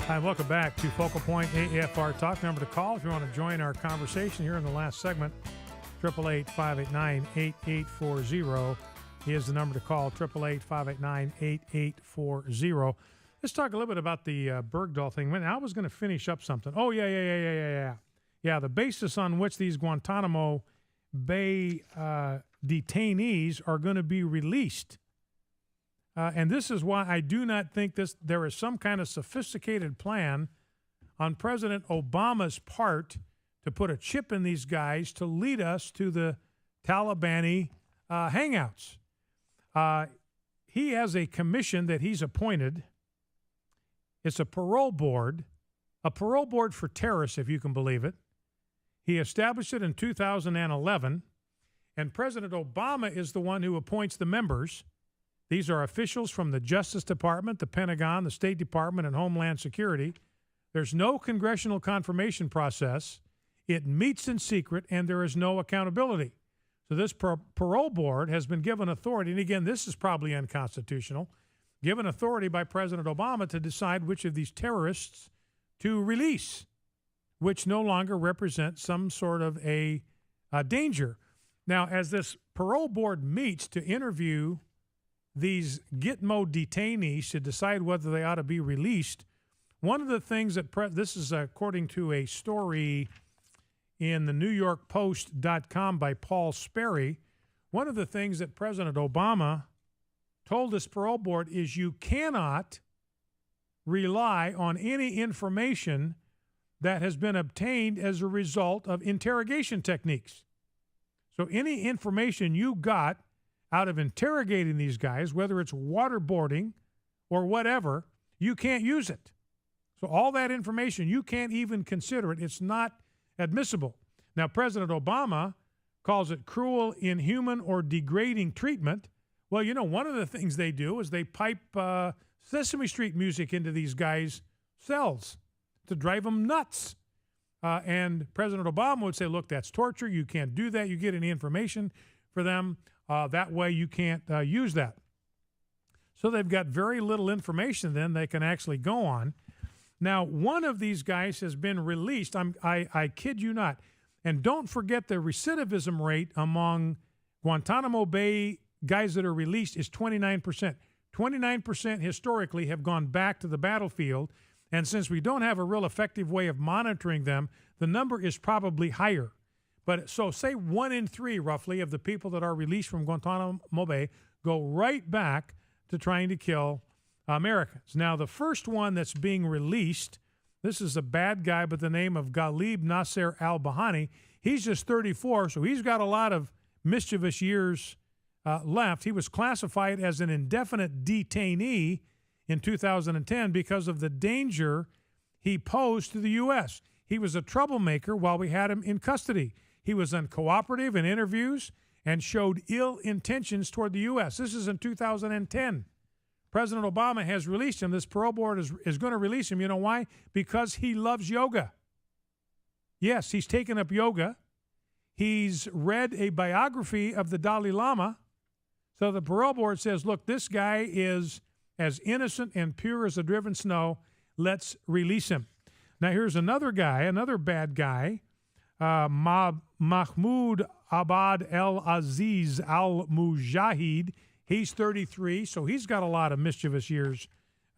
Hi, welcome back to Focal Point AFR Talk. Number to call if you want to join our conversation here in the last segment. 888-589-8840 is the number to call. 888-589-8840. Let's talk a little bit about the Bergdahl thing. I was going to finish up something. Oh, yeah. Yeah, the basis on which these Guantanamo Bay detainees are going to be released. And this is why I do not think there is some kind of sophisticated plan on President Obama's part to put a chip in these guys to lead us to the Taliban hangouts. He has a commission that he's appointed. It's a parole board for terrorists, if you can believe it. He established it in 2011, and President Obama is the one who appoints the members. These are officials from the Justice Department, the Pentagon, the State Department, and Homeland Security. There's no congressional confirmation process. It meets in secret, and there is no accountability. So this parole board has been given authority, and again, this is probably unconstitutional, given authority by President Obama to decide which of these terrorists to release, which no longer represent some sort of a danger. Now, as this parole board meets to interview these Gitmo detainees to decide whether they ought to be released, one of the things that this is according to a story in the NewYorkPost.com by Paul Sperry, one of the things that President Obama told this parole board is you cannot rely on any information that has been obtained as a result of interrogation techniques. So any information you got out of interrogating these guys, whether it's waterboarding or whatever, you can't use it. So all that information, you can't even consider it. It's not admissible. Now, President Obama calls it cruel, inhuman, or degrading treatment. Well, you know, one of the things they do is they pipe Sesame Street music into these guys' cells to drive them nuts. And President Obama would say, look, that's torture. You can't do that. You get any information for them. That way you can't use that. So they've got very little information then they can actually go on. Now, one of these guys has been released. I kid you not. And don't forget the recidivism rate among Guantanamo Bay guys that are released is 29%. 29% historically have gone back to the battlefield. And since we don't have a real effective way of monitoring them, the number is probably higher. But so say 1 in 3 roughly of the people that are released from Guantanamo Bay go right back to trying to kill Americans. Now, the first one that's being released, this is a bad guy by the name of Ghalib Nasser al-Bahani. He's just 34, so he's got a lot of mischievous years left. He was classified as an indefinite detainee in 2010 because of the danger he posed to the U.S. He was a troublemaker while we had him in custody. He was uncooperative in interviews and showed ill intentions toward the U.S. This is in 2010. President Obama has released him. This parole board is going to release him. You know why? Because he loves yoga. Yes, he's taken up yoga. He's read a biography of the Dalai Lama. So the parole board says, look, this guy is as innocent and pure as the driven snow. Let's release him. Now, here's another guy, another bad guy. Mahmoud Abad El-Aziz Al-Mujahid. He's 33, so he's got a lot of mischievous years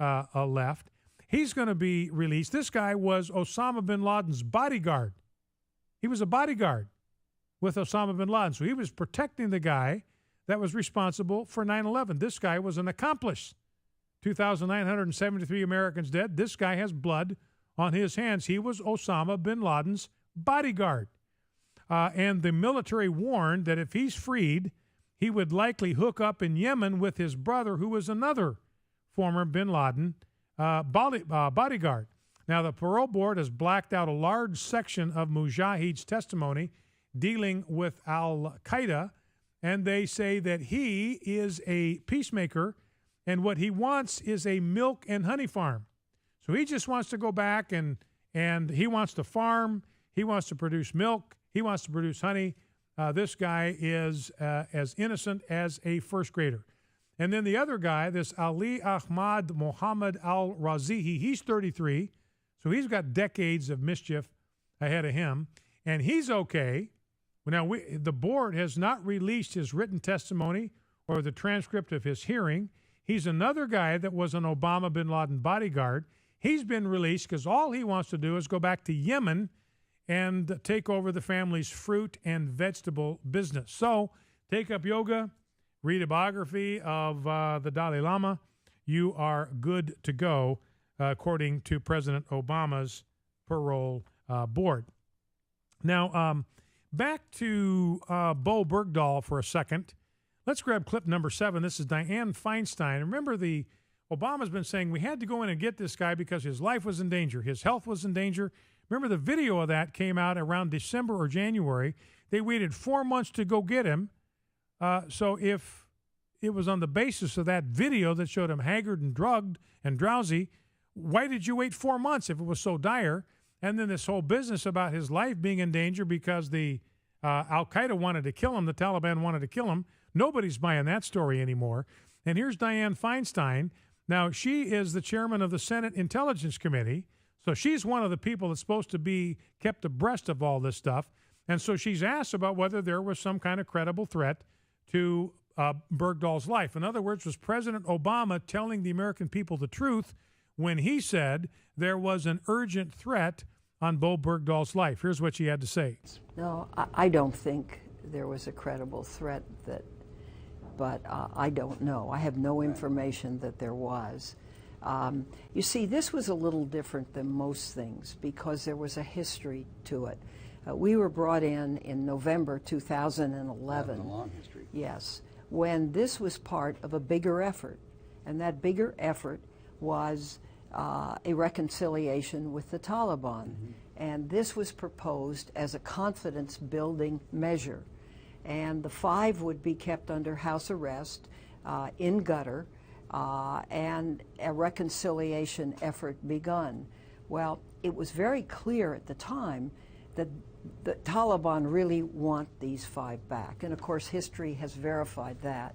left. He's going to be released. This guy was Osama bin Laden's bodyguard. He was a bodyguard with Osama bin Laden, so he was protecting the guy that was responsible for 9/11. This guy was an accomplice. 2,973 Americans dead. This guy has blood on his hands. He was Osama bin Laden's bodyguard. And the military warned that if he's freed, he would likely hook up in Yemen with his brother, who was another former bin Laden bodyguard. Now, the parole board has blacked out a large section of Mujahid's testimony dealing with al-Qaeda, and they say that he is a peacemaker, and what he wants is a milk and honey farm. So he just wants to go back and he wants to farm, he wants to produce milk, he wants to produce honey. This guy is as innocent as a first grader. And then the other guy, this Ali Ahmad Mohammed al-Razihi, he's 33. So he's got decades of mischief ahead of him, and he's okay. Now, the board has not released his written testimony or the transcript of his hearing. He's another guy that was an Obama bin Laden bodyguard. He's been released because all he wants to do is go back to Yemen and take over the family's fruit and vegetable business. So take up yoga, read a biography of the Dalai Lama. You are good to go, according to President Obama's parole board. Now, back to Bo Bergdahl for a second. Let's grab clip number 7. This is Dianne Feinstein. Remember, Obama's been saying we had to go in and get this guy because his life was in danger. His health was in danger. Remember, the video of that came out around December or January. They waited 4 months to go get him. So if it was on the basis of that video that showed him haggard and drugged and drowsy, why did you wait 4 months if it was so dire? And then this whole business about his life being in danger because the Al-Qaeda wanted to kill him, the Taliban wanted to kill him. Nobody's buying that story anymore. And here's Dianne Feinstein. Now, she is the chairman of the Senate Intelligence Committee, so she's one of the people that's supposed to be kept abreast of all this stuff. And so she's asked about whether there was some kind of credible threat to Bergdahl's life. In other words, was President Obama telling the American people the truth when he said there was an urgent threat on Bo Bergdahl's life? Here's what she had to say. No, I don't think there was a credible threat, but I don't know. I have no information that there was. You see, this was a little different than most things because there was a history to it. We were brought in November 2011. A long history. Yes, when this was part of a bigger effort, and that bigger effort was a reconciliation with the Taliban. Mm-hmm. And this was proposed as a confidence-building measure. And the 5 would be kept under house arrest in Qatar, and a reconciliation effort begun. Well, it was very clear at the time that the Taliban really want these 5 back. And of course, history has verified that.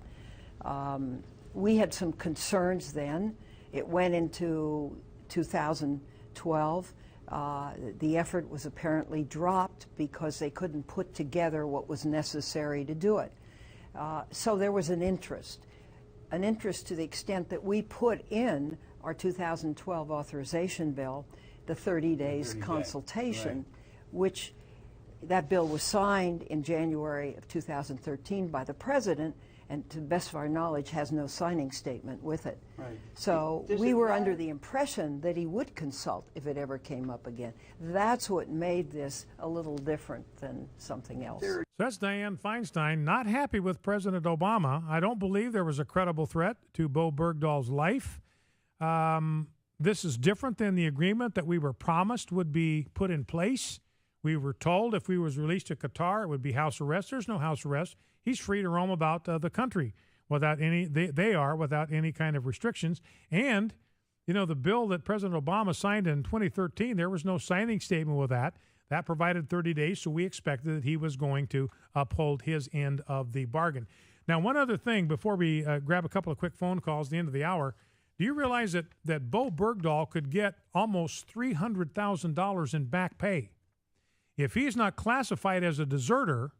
We had some concerns then. It went into 2012. The effort was apparently dropped because they couldn't put together what was necessary to do it. So there was an interest to the extent that we put in our 2012 authorization bill, the 30 days consultation, right, which that bill was signed in January of 2013 by the president, and to the best of our knowledge has no signing statement with it. Right. So we were under the impression that he would consult if it ever came up again. That's what made this a little different than something else. So that's Dianne Feinstein, not happy with President Obama. I don't believe there was a credible threat to Bo Bergdahl's life. This is different than the agreement that we were promised would be put in place. We were told if we was released to Qatar, it would be house arrest. There's no house arrest. He's free to roam about the country without any, they are without any kind of restrictions. And, you know, the bill that President Obama signed in 2013, there was no signing statement with that. That provided 30 days, so we expected that he was going to uphold his end of the bargain. Now, one other thing before we grab a couple of quick phone calls at the end of the hour, do you realize that Bo Bergdahl could get almost $300,000 in back pay? If he's not classified as a deserter,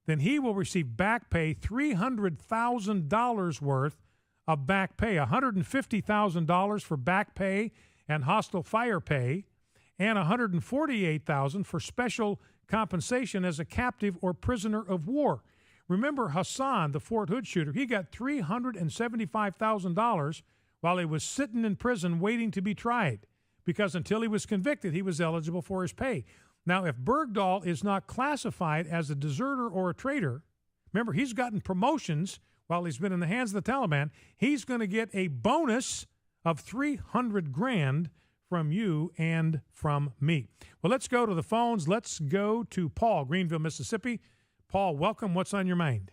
then he will receive back pay, $300,000 worth of back pay, $150,000 for back pay and hostile fire pay, and $148,000 for special compensation as a captive or prisoner of war. Remember Hassan, the Fort Hood shooter, he got $375,000 while he was sitting in prison waiting to be tried, because until he was convicted, he was eligible for his pay. Now, if Bergdahl is not classified as a deserter or a traitor, remember, he's gotten promotions while he's been in the hands of the Taliban. He's going to get a bonus of $300,000 from you and from me. Well, let's go to the phones. Let's go to Paul, Greenville, Mississippi. Paul, welcome. What's on your mind?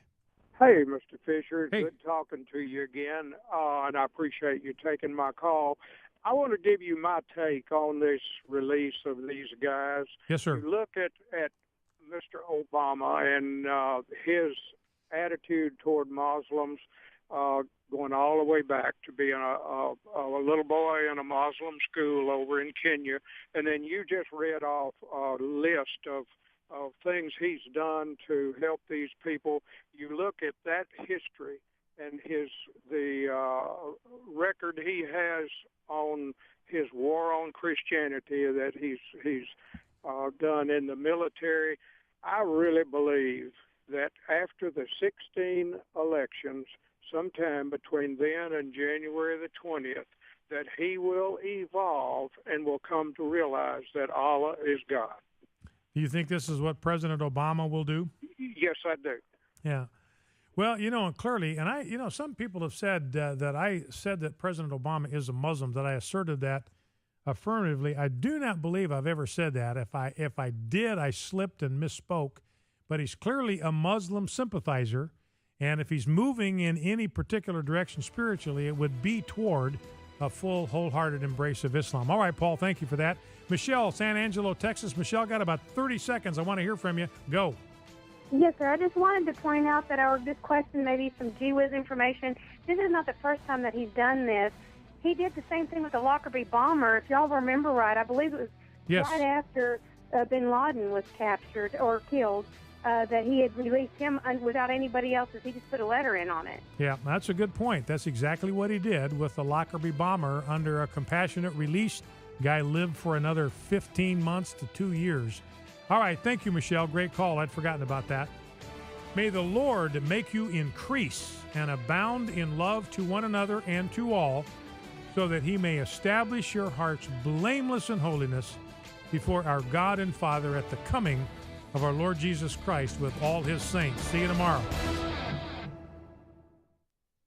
Hey, Mr. Fisher. Hey. Good talking to you again, and I appreciate you taking my call. I want to give you my take on this release of these guys. Yes, sir. You look at Mr. Obama and his attitude toward Muslims. going all the way back to being a little boy in a Muslim school over in Kenya. And then you just read off a list of things he's done to help these people. You look at that history and the record he has on his war on Christianity that he's done in the military. I really believe that after the 16 elections, sometime between then and January the 20th, that he will evolve and will come to realize that Allah is God. Do you think this is what President Obama will do? Yes, I do. Yeah. Well, clearly, and some people have said that I said that President Obama is a Muslim, that I asserted that affirmatively. I do not believe I've ever said that. If I did, I slipped and misspoke. But he's clearly a Muslim sympathizer, and if he's moving in any particular direction spiritually, it would be toward a full, wholehearted embrace of Islam. All right, Paul, thank you for that. Michelle, San Angelo, Texas. Michelle, got about 30 seconds. I want to hear from you. Go. Yes, sir. I just wanted to point out that this question may be some gee-whiz information. This is not the first time that he's done this. He did the same thing with the Lockerbie bomber. If y'all remember right, I believe it was right after bin Laden was captured or killed. That he had released him without anybody else's. He just put a letter in on it. Yeah, that's a good point. That's exactly what he did with the Lockerbie bomber under a compassionate release. Guy lived for another 15 months to 2 years. All right, thank you, Michelle. Great call. I'd forgotten about that. May the Lord make you increase and abound in love to one another and to all, so that he may establish your hearts blameless in holiness before our God and Father at the coming of our Lord Jesus Christ with all his saints. See you tomorrow.